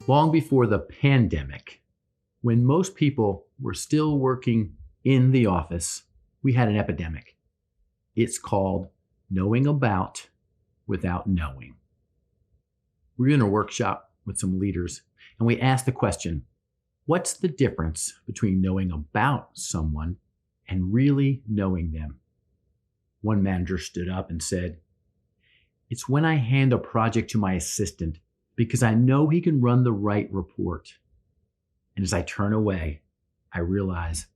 Long before the pandemic, when most people were still working in the office, we had an epidemic. It's called knowing about without knowing. We were in a workshop with some leaders, and we asked the question, what's the difference between knowing about someone and really knowing them? One manager stood up and said, it's when I hand a project to my assistant because I know he can run the right report. And as I turn away, I realize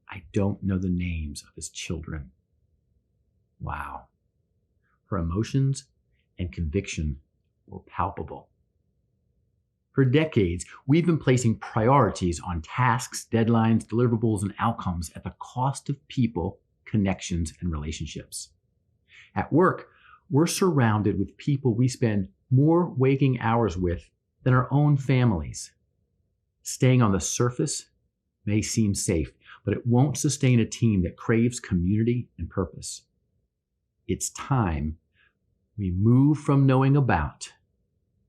I don't know the names of his children. Wow. Her emotions and conviction were palpable. For decades, we've been placing priorities on tasks, deadlines, deliverables, and outcomes at the cost of people, connections, and relationships. At work, we're surrounded with people we spend more waking hours with than our own families. Staying on the surface may seem safe, but it won't sustain a team that craves community and purpose. It's time we move from knowing about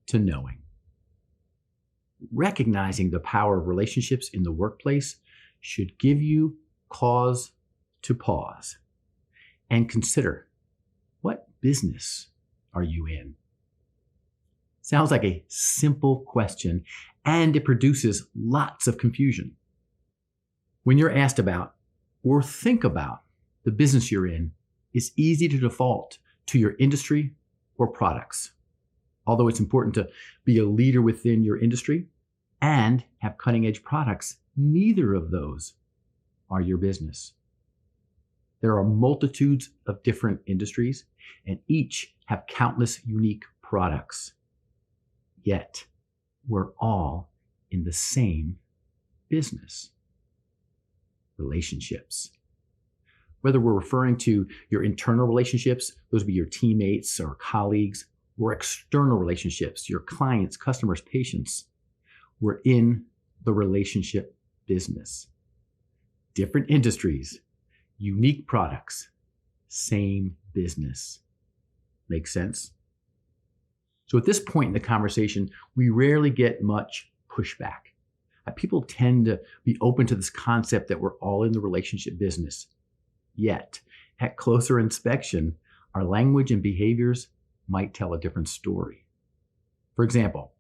to knowing. Recognizing the power of relationships in the workplace should give you cause to pause and consider, what business are you in? Sounds like a simple question, and it produces lots of confusion. When you're asked about or think about the business you're in, it's easy to default to your industry or products. Although it's important to be a leader within your industry and have cutting-edge products, neither of those are your business. There are multitudes of different industries, and each have countless unique products. Yet, we're all in the same business: relationships. Whether we're referring to your internal relationships, those would be your teammates or colleagues, or external relationships, your clients, customers, patients, we're in the relationship business. Different industries, unique products, same business. Make sense? So at this point in the conversation, we rarely get much pushback. People tend to be open to this concept that we're all in the relationship business. Yet, at closer inspection, our language and behaviors might tell a different story. For example,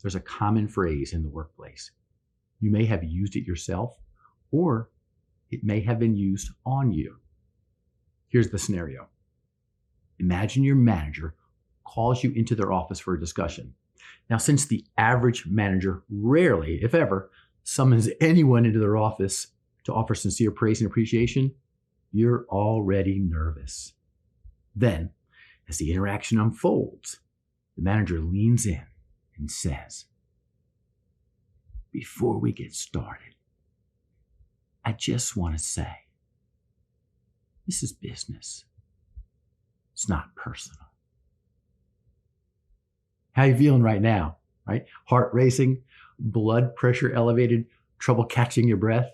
there's a common phrase in the workplace. You may have used it yourself, or it may have been used on you. Here's the scenario. Imagine your manager calls you into their office for a discussion. Now, since the average manager rarely, if ever, summons anyone into their office to offer sincere praise and appreciation, you're already nervous. Then, as the interaction unfolds, the manager leans in and says, before we get started, I just want to say, this is business. It's not personal. How you feeling right now, right? Heart racing, blood pressure elevated, trouble catching your breath?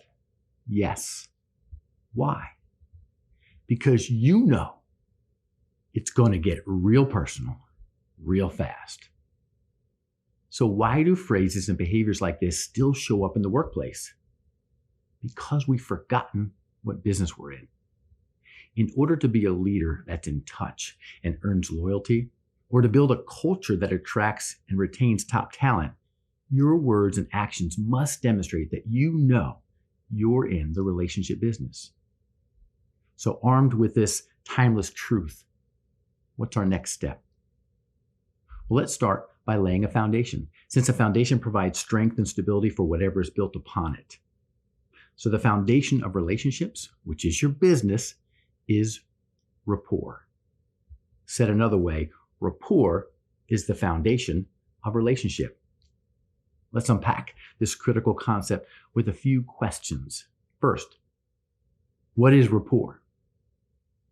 Yes. Why? Because you know it's going to get real personal, real fast. So why do phrases and behaviors like this still show up in the workplace? Because we've forgotten what business we're in. In order to be a leader that's in touch and earns loyalty, or to build a culture that attracts and retains top talent, your words and actions must demonstrate that you know you're in the relationship business. So armed with this timeless truth, what's our next step? Well, let's start by laying a foundation, since a foundation provides strength and stability for whatever is built upon it. So the foundation of relationships, which is your business, is rapport. Said another way, rapport is the foundation of relationship. Let's unpack this critical concept with a few questions. First, what is rapport?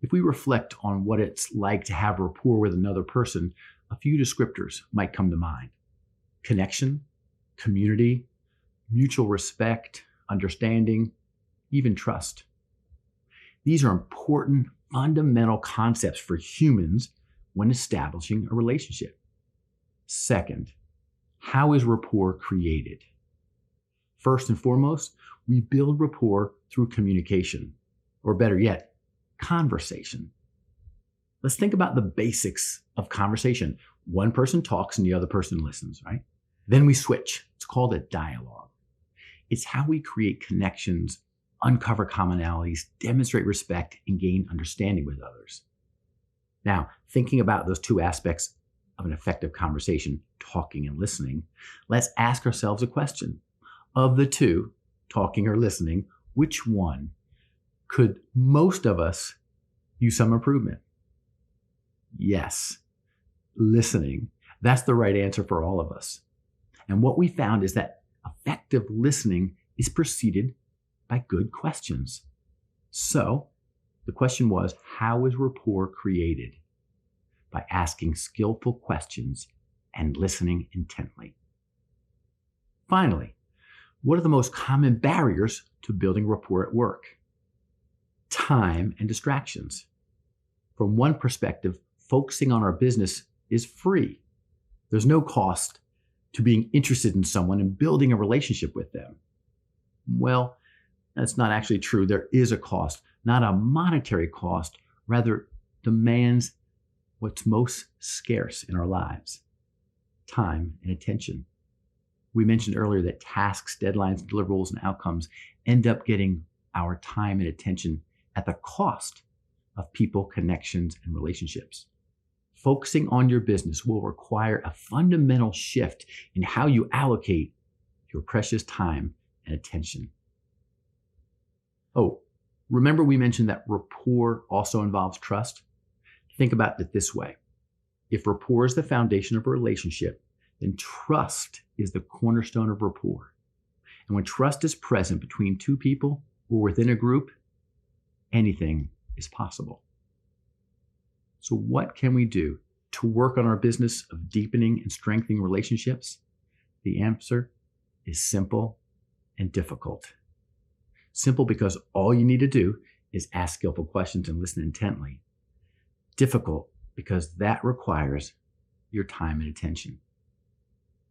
If we reflect on what it's like to have rapport with another person, a few descriptors might come to mind. Connection, community, mutual respect, understanding, even trust. These are important, fundamental concepts for humans when establishing a relationship. Second, How is rapport created? First and foremost, we build rapport through communication, or better yet, conversation. Let's think about the basics of conversation. One person talks and the other person listens, right? Then we switch. It's called a dialogue. It's how we create connections, uncover commonalities, demonstrate respect, and gain understanding with others. Now, thinking about those two aspects of an effective conversation, talking and listening, let's ask ourselves a question. Of the two, talking or listening, which one could most of us use some improvement? Yes, listening. That's the right answer for all of us. And what we found is that effective listening is preceded by good questions. So the question was, how is rapport created? By asking skillful questions and listening intently. Finally, what are the most common barriers to building rapport at work? Time and distractions. From one perspective, focusing on our business is free. There's no cost to being interested in someone and building a relationship with them. Well, that's not actually true. There is a cost, not a monetary cost, rather demands what's most scarce in our lives: time and attention. We mentioned earlier that tasks, deadlines, deliverables, and outcomes end up getting our time and attention at the cost of people, connections, and relationships. Focusing on your business will require a fundamental shift in how you allocate your precious time and attention. Oh, remember we mentioned that rapport also involves trust? Think about it this way. If rapport is the foundation of a relationship, then trust is the cornerstone of rapport. And when trust is present between two people or within a group, anything is possible. So what can we do to work on our business of deepening and strengthening relationships? The answer is simple and difficult. Simple because all you need to do is ask skillful questions and listen intently. Difficult because that requires your time and attention.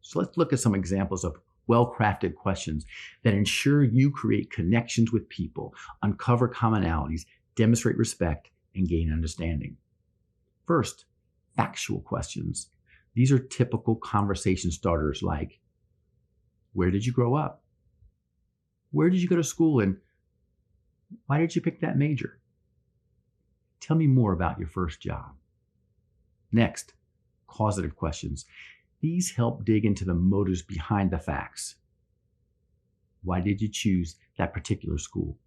So let's look at some examples of well-crafted questions that ensure you create connections with people, uncover commonalities, demonstrate respect, and gain understanding. First, factual questions. These are typical conversation starters like, where did you grow up? Where did you go to school and why did you pick that major? Tell me more about your first job. Next, causative questions. These help dig into the motives behind the facts. Why did you choose that particular school?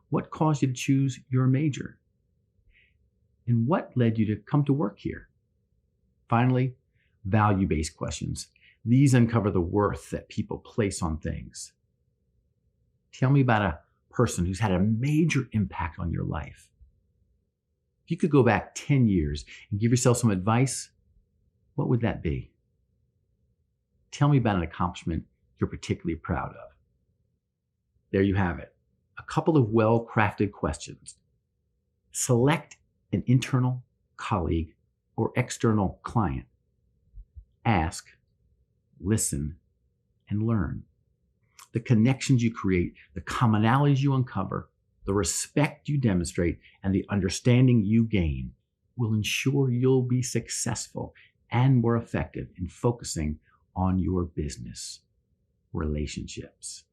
What caused you to choose your major? And what led you to come to work here? Finally, value-based questions. These uncover the worth that people place on things. Tell me about a person who's had a major impact on your life. If you could go back 10 years and give yourself some advice, what would that be? Tell me about an accomplishment you're particularly proud of. There you have it. A couple of well-crafted questions. Select an internal colleague or external client. Ask, listen, and learn. The connections you create, the commonalities you uncover, the respect you demonstrate, and the understanding you gain will ensure you'll be successful and more effective in focusing on your business relationships.